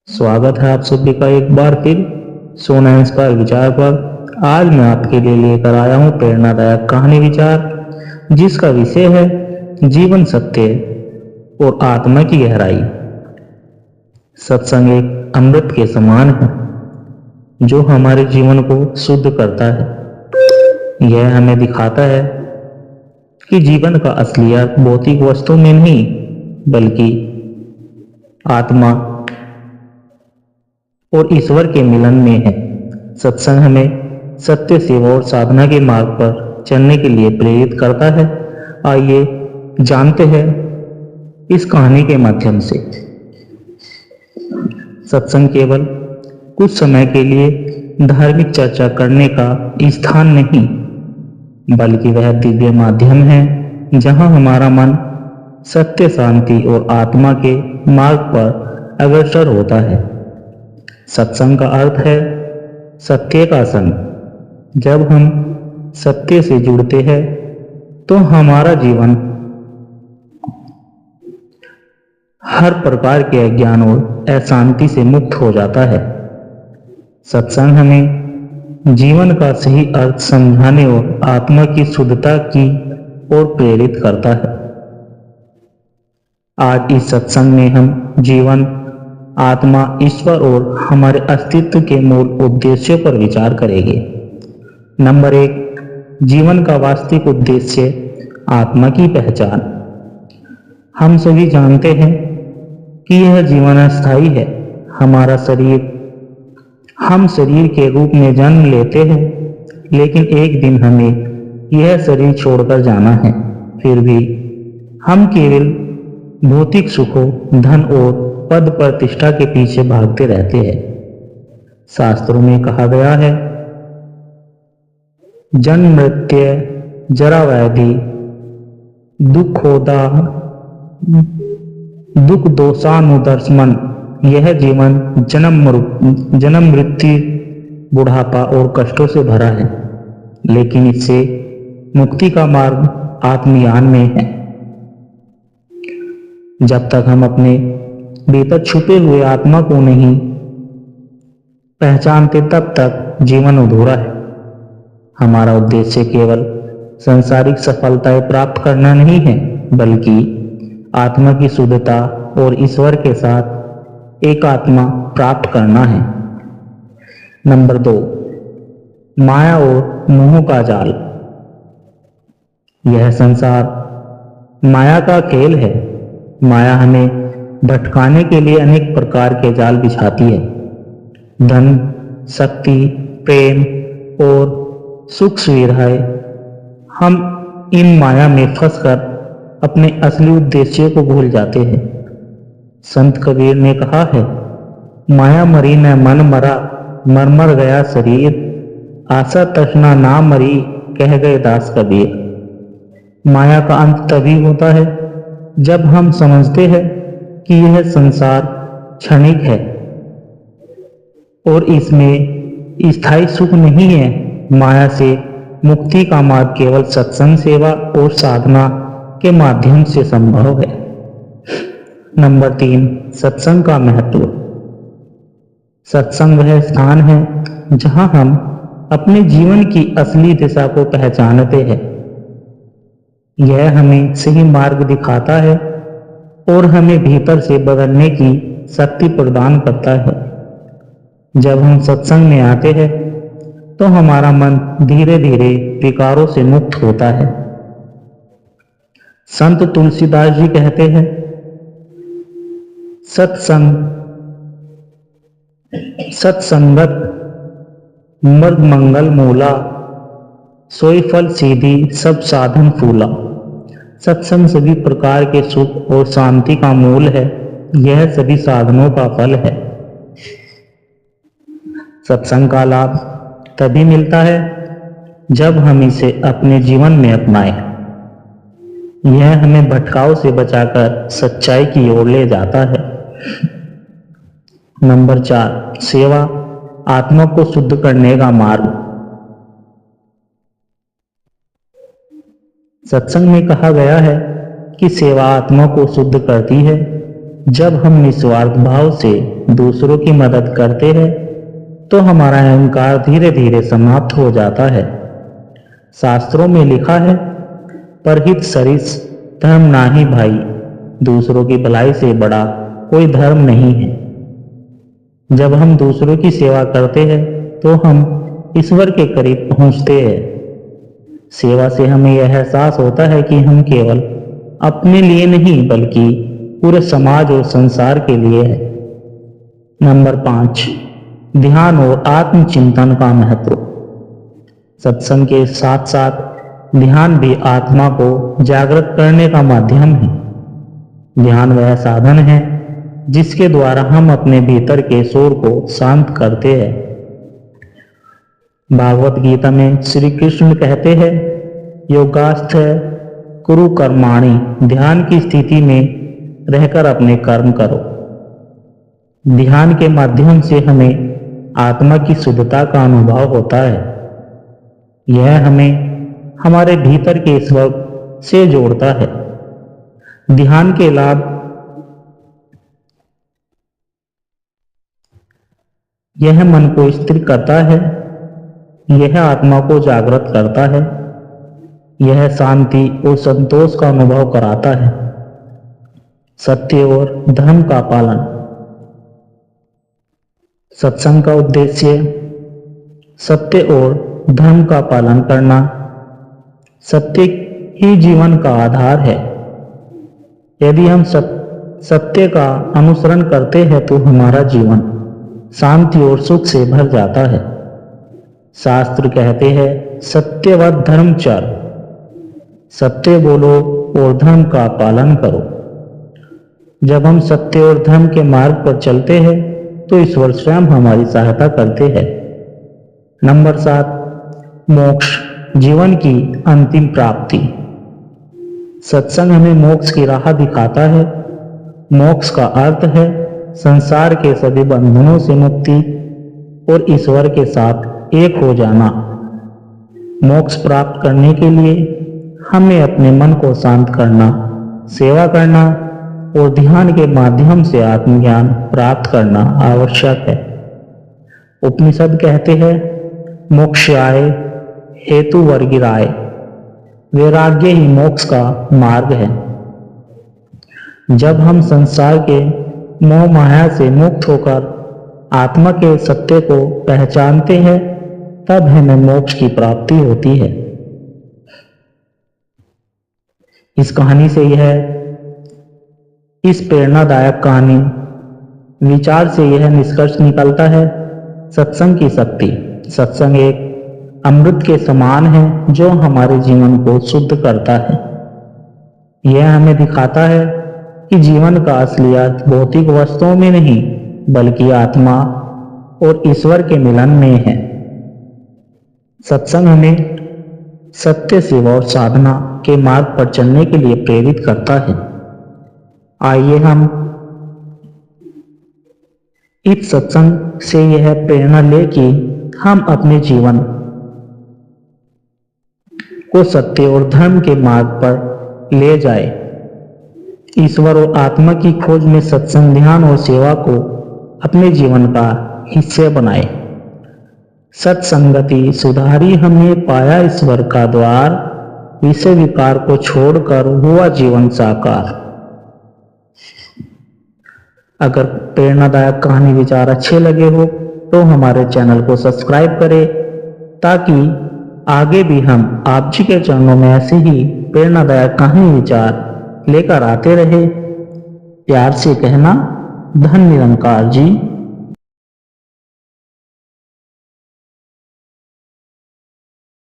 स्वागत है आप सभी का एक बार फिर सोना इंस्पायर विचार पर। आज मैं आपके लिए लेकर आया हूँ प्रेरणादायक कहानी विचार, जिसका विषय है जीवन सत्य और आत्मा की गहराई। सत्संग एक अमृत के समान है जो हमारे जीवन को शुद्ध करता है। यह हमें दिखाता है कि जीवन का असलियत भौतिक वस्तु में नहीं बल्कि आत्मा और ईश्वर के मिलन में है। सत्संग हमें सत्य, सेवा और साधना के मार्ग पर चलने के लिए प्रेरित करता है। आइए जानते हैं इस कहानी के माध्यम से। सत्संग केवल कुछ समय के लिए धार्मिक चर्चा करने का स्थान नहीं, बल्कि वह दिव्य माध्यम है जहां हमारा मन सत्य, शांति और आत्मा के मार्ग पर अग्रसर होता है। सत्संग का अर्थ है सत्य का संग। जब हम सत्य से जुड़ते हैं तो हमारा जीवन हर प्रकार के अज्ञान और अशांति से मुक्त हो जाता है। सत्संग हमें जीवन का सही अर्थ समझाने और आत्मा की शुद्धता की ओर प्रेरित करता है। आज इस सत्संग में हम जीवन, आत्मा, ईश्वर और हमारे अस्तित्व के मूल उद्देश्यों पर विचार करेंगे। नंबर 1, जीवन का वास्तविक उद्देश्य, आत्मा की पहचान। हम सभी जानते हैं कि यह जीवन अस्थायी है। हम शरीर के रूप में जन्म लेते हैं, लेकिन एक दिन हमें यह शरीर छोड़कर जाना है। फिर भी हम केवल भौतिक सुखों, धन और पद प्रतिष्ठा के पीछे भागते रहते हैं। शास्त्रों में कहा गया है, जन्म मृत्यु जरा व्याधि दुख दोषानुदर्शमन। यह जीवन जन्म मृत्यु, बुढ़ापा और कष्टों से भरा है, लेकिन इससे मुक्ति का मार्ग आत्मज्ञान में है। जब तक हम अपने भीतर छुपे हुए आत्मा को नहीं पहचानते, तब तक जीवन अधूरा है। हमारा उद्देश्य केवल सांसारिक सफलताएं प्राप्त करना नहीं है, बल्कि आत्मा की शुद्धता और ईश्वर के साथ एक आत्मा प्राप्त करना है। नंबर 2, माया और मोह का जाल। यह संसार माया का खेल है। माया हमें भटकाने के लिए अनेक प्रकार के जाल बिछाती है। धन, शक्ति, प्रेम और सुख सुविधाएं। हम इन माया में फंसकर अपने असली उद्देश्य को भूल जाते हैं। संत कबीर ने कहा है, माया मरी न मन मरा, मर मर गया शरीर, आशा तृष्णा ना मरी, कह गए दास कबीर। माया का अंत तभी होता है जब हम समझते हैं कि यह संसार क्षणिक है और इसमें स्थायी सुख नहीं है। माया से मुक्ति का मार्ग केवल सत्संग, सेवा और साधना के माध्यम से संभव है। नंबर 3, सत्संग का महत्व। सत्संग वह स्थान है जहां हम अपने जीवन की असली दिशा को पहचानते हैं। यह हमें सही मार्ग दिखाता है और हमें भीतर से बदलने की शक्ति प्रदान करता है। जब हम सत्संग में आते हैं तो हमारा मन धीरे धीरे विकारों से मुक्त होता है। संत तुलसीदास जी कहते हैं, सत्संगत मर्द मंगल मूला, सोई फल सीधी सब साधन फूला। सत्संग सभी प्रकार के सुख और शांति का मूल है। यह सभी साधनों का फल है। सत्संग का लाभ तभी मिलता है जब हम इसे अपने जीवन में अपनाएं। यह हमें भटकाव से बचाकर सच्चाई की ओर ले जाता है। नंबर 4, सेवा, आत्मा को शुद्ध करने का मार्ग। सत्संग में कहा गया है कि सेवा आत्मा को शुद्ध करती है। जब हम निस्वार्थ भाव से दूसरों की मदद करते हैं तो हमारा अहंकार धीरे धीरे समाप्त हो जाता है। शास्त्रों में लिखा है, परहित सरिस धर्म नाही भाई, दूसरों की भलाई से बड़ा कोई धर्म नहीं है। जब हम दूसरों की सेवा करते हैं तो हम ईश्वर के करीब पहुंचते हैं। सेवा से हमें यह एहसास होता है कि हम केवल अपने लिए नहीं बल्कि पूरे समाज और संसार के लिए है। नंबर 5, ध्यान और आत्मचिंतन का महत्व। सत्संग के साथ साथ ध्यान भी आत्मा को जागृत करने का माध्यम है। ध्यान वह साधन है जिसके द्वारा हम अपने भीतर के शोर को शांत करते हैं। भागवत गीता में श्री कृष्ण कहते हैं, योगास्थ कुरु कर्माणि, ध्यान की स्थिति में रहकर अपने कर्म करो। ध्यान के माध्यम से हमें आत्मा की शुद्धता का अनुभव होता है। यह हमें हमारे भीतर के स्वर से जोड़ता है। ध्यान के लाभ। यह मन को स्थिर करता है, यह आत्मा को जागृत करता है, यह शांति और संतोष का अनुभव कराता है। सत्य और धर्म का पालन। सत्संग का उद्देश्य सत्य और धर्म का पालन करना। सत्य ही जीवन का आधार है। यदि हम सत्य का अनुसरण करते हैं तो हमारा जीवन शांति और सुख से भर जाता है। शास्त्र कहते हैं, सत्यवत धर्मचर, सत्य बोलो और धर्म का पालन करो। जब हम सत्य और धर्म के मार्ग पर चलते हैं तो ईश्वर स्वयं हमारी सहायता करते हैं। नंबर 7, मोक्ष, जीवन की अंतिम प्राप्ति। सत्संग हमें मोक्ष की राह दिखाता है। मोक्ष का अर्थ है संसार के सभी बंधनों से मुक्ति और ईश्वर के साथ एक हो जाना। मोक्ष प्राप्त करने के लिए हमें अपने मन को शांत करना, सेवा करना और ध्यान के माध्यम से आत्मज्ञान प्राप्त करना आवश्यक है। उपनिषद कहते हैं, मोक्षाय हेतु वर्गिराय, वैराग्य ही मोक्ष का मार्ग है। जब हम संसार के मोह माया से मुक्त होकर आत्मा के सत्य को पहचानते हैं तब हमें मोक्ष की प्राप्ति होती है। इस कहानी से इस प्रेरणादायक कहानी विचार से यह निष्कर्ष निकलता है, सत्संग की शक्ति। सत्संग एक अमृत के समान है जो हमारे जीवन को शुद्ध करता है। यह हमें दिखाता है कि जीवन का असलियत भौतिक वस्तुओं में नहीं बल्कि आत्मा और ईश्वर के मिलन में है। सत्संग हमें सत्य, सेवा और साधना के मार्ग पर चलने के लिए प्रेरित करता है। आइए हम इस सत्संग से यह प्रेरणा ले कि हम अपने जीवन को सत्य और धर्म के मार्ग पर ले जाए। ईश्वर और आत्मा की खोज में सत्संग, ध्यान और सेवा को अपने जीवन का हिस्से बनाए। सत्संगति सुधारी हमने पाया ईश्वर का द्वार, विषय विकार को छोड़कर हुआ जीवन साकार। अगर प्रेरणादायक कहानी विचार अच्छे लगे हो तो हमारे चैनल को सब्सक्राइब करें ताकि आगे भी हम आप जी के चरणों में ऐसे ही प्रेरणादायक कहानी विचार लेकर आते रहे। प्यार से कहना, धन निरंकार जी।